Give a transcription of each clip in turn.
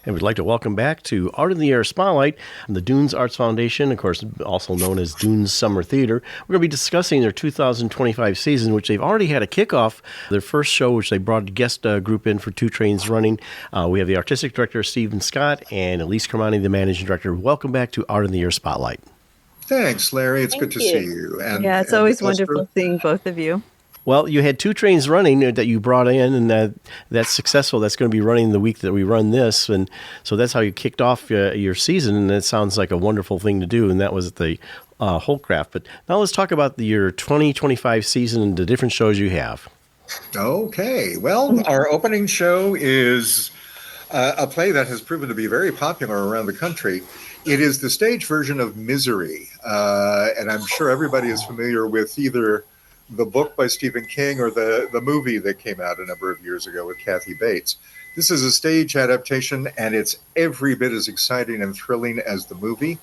And we'd like to welcome back to Art in the Air Spotlight and the Dunes Arts Foundation, of course, also known as Dunes Summer Theater. We're going to be discussing their 2025 season, which they've already had a kickoff. Their first show, which they brought a guest group in for Two Trains Running. We have the artistic director, Stephen Scott, and Elise Kermani, the managing director. Welcome back to Art in the Air Spotlight. Thanks, Larry. It's Thank good to you. see you. And it's always wonderful seeing both of you. Well, you had Two Trains Running that you brought in, and that's successful. That's going to be running the week that we run this, and so that's how you kicked off your season, and it sounds like a wonderful thing to do, and that was at the Holcraft. But now let's talk about your 2025 season and the different shows you have. Okay. Well, our opening show is a play that has proven to be very popular around the country. It is the stage version of Misery, and I'm sure everybody is familiar with either the book by Stephen King or the movie that came out a number of years ago with Kathy Bates. This is a stage adaptation, and it's every bit as exciting and thrilling as the movie.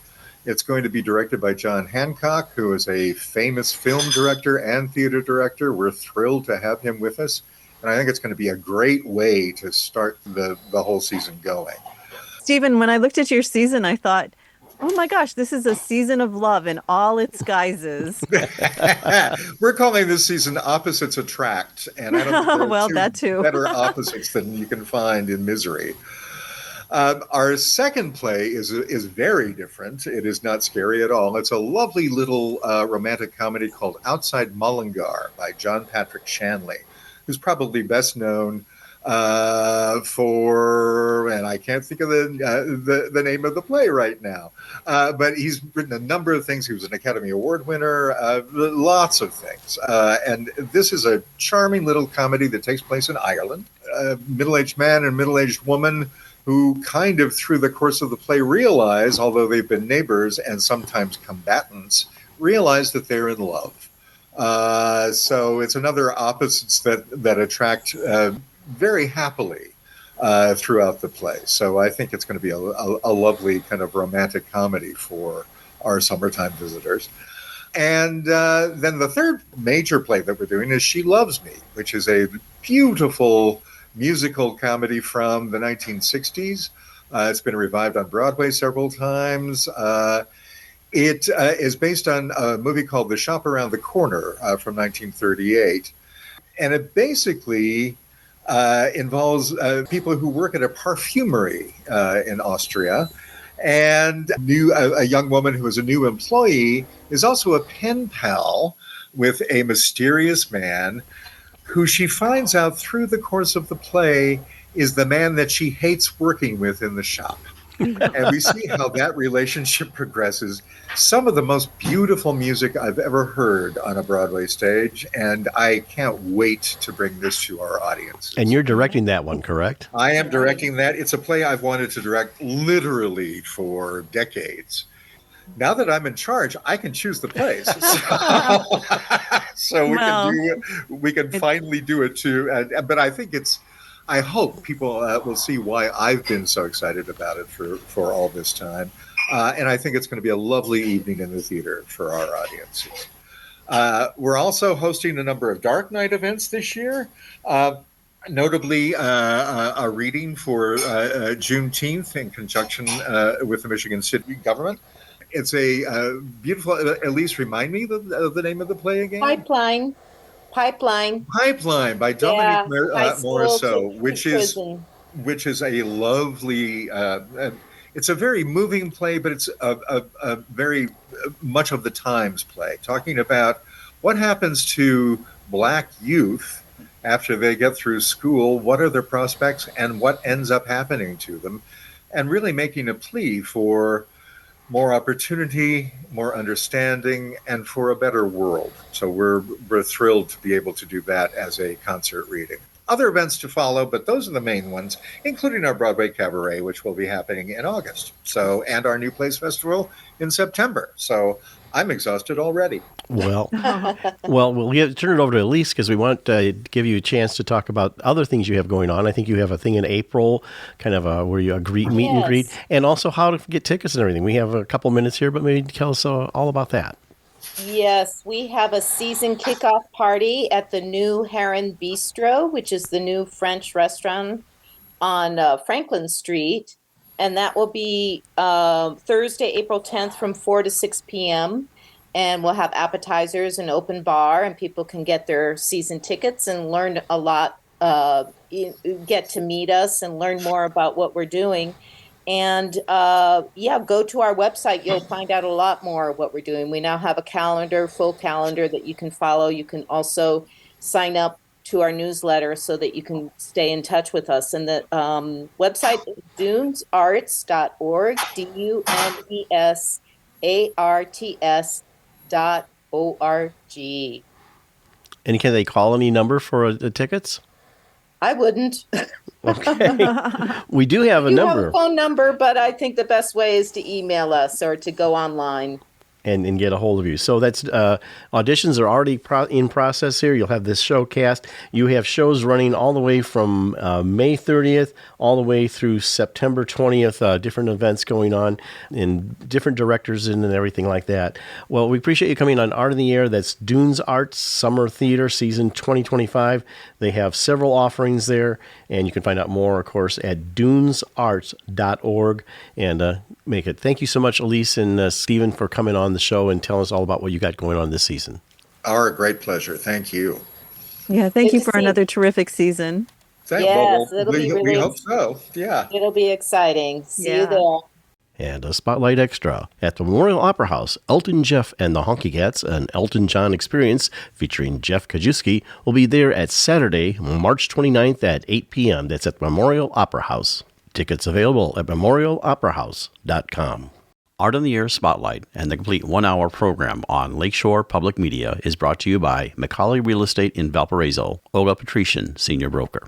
It's going to be directed by John Hancock, who is a famous film director and theater director. We're thrilled to have him with us, and I think it's going to be a great way to start the whole season going. Stephen, when I looked at your season, I thought, oh my gosh, this is a season of love in all its guises. We're calling this season Opposites Attract, and I don't think there are that too. better opposites than you can find in Misery. Our second play is very different. It is not scary at all. It's a lovely little romantic comedy called Outside Mullingar by John Patrick Shanley, who's probably best known for, and I can't think of the name of the play right now, but he's written a number of things. He was an Academy Award winner, lots of things. And this is a charming little comedy that takes place in Ireland. A middle-aged man and middle-aged woman who kind of through the course of the play realize, although they've been neighbors and sometimes combatants, realize that they're in love. So it's another opposites that attract very happily throughout the play. So I think it's going to be a lovely kind of romantic comedy for our summertime visitors. And then the third major play that we're doing is She Loves Me, which is a beautiful musical comedy from the 1960s. It's been revived on Broadway several times. It is based on a movie called The Shop Around the Corner from 1938. And it basically involves people who work at a perfumery in Austria. And a young woman who is a new employee is also a pen pal with a mysterious man who she finds out through the course of the play is the man that she hates working with in the shop. And we see how that relationship progresses. Some of the most beautiful music I've ever heard on a Broadway stage, and I can't wait to bring this to our audience. And you're directing that one, correct? I am directing that. It's a play I've wanted to direct literally for decades. Now that I'm in charge, I can choose the plays. So we can finally do it too. But I think I hope people will see why I've been so excited about it for all this time. And I think it's going to be a lovely evening in the theater for our audiences. We're also hosting a number of Dark Night events this year. Notably, a reading for Juneteenth in conjunction with the Michigan City government. It's a beautiful. Elise, remind me of the name of the play again. Pipeline by Dominique Morisseau, which is a lovely. It's a very moving play, but it's a very much of the times play, talking about what happens to Black youth after they get through school. What are their prospects, and what ends up happening to them, and really making a plea for more opportunity, more understanding, and for a better world. So we're thrilled to be able to do that as a concert reading. Other events to follow, but those are the main ones, including our Broadway Cabaret, which will be happening in August. And our New Place Festival in September. So I'm exhausted already. We'll turn it over to Elise because we want to give you a chance to talk about other things you have going on. I think you have a thing in April, kind of where you meet and greet, and also how to get tickets and everything. We have a couple minutes here, but maybe tell us all about that. Yes, we have a season kickoff party at the new Heron Bistro, which is the new French restaurant on Franklin Street. and that will be Thursday, April 10th from 4 to 6 p.m. And we'll have appetizers and open bar, and people can get their season tickets and learn a lot, get to meet us and learn more about what we're doing. And go to our website. You'll find out a lot more of what we're doing. We now have a calendar, full calendar that you can follow. You can also sign up to our newsletter so that you can stay in touch with us. And the website is dunesarts.org, DUNESARTS.org. And can they call any number for the tickets? I wouldn't. Okay. We do have a You number. have a phone number, but I think the best way is to email us or to go online. And get a hold of you. So that's auditions are already in process here. You'll have this show cast. You have shows running all the way from May 30th all the way through September 20th, different events going on and different directors and everything like that. Well, we appreciate you coming on Art in the Air. That's Dunes Arts Summer Theater Season 2025. They have several offerings there, and you can find out more, of course, at dunesarts.org. And make it. Thank you so much, Elise and Stephen, for coming on the show and telling us all about what you got going on this season. Our great pleasure. Thank you. Yeah, thank Good you to for see you. another terrific season. Yes, it'll be we really- hope so. Yeah. It'll be exciting. See Yeah. you there. And a Spotlight Extra at the Memorial Opera House. Elton Jeff and the Honky Cats, an Elton John experience featuring Jeff Kajewski, will be there at Saturday, March 29th at 8 p.m. That's at Memorial Opera House. Tickets available at memorialoperahouse.com. Art on the Air Spotlight and the complete one-hour program on Lakeshore Public Media is brought to you by McCauley Real Estate in Valparaiso, Olga Patrician, Senior Broker.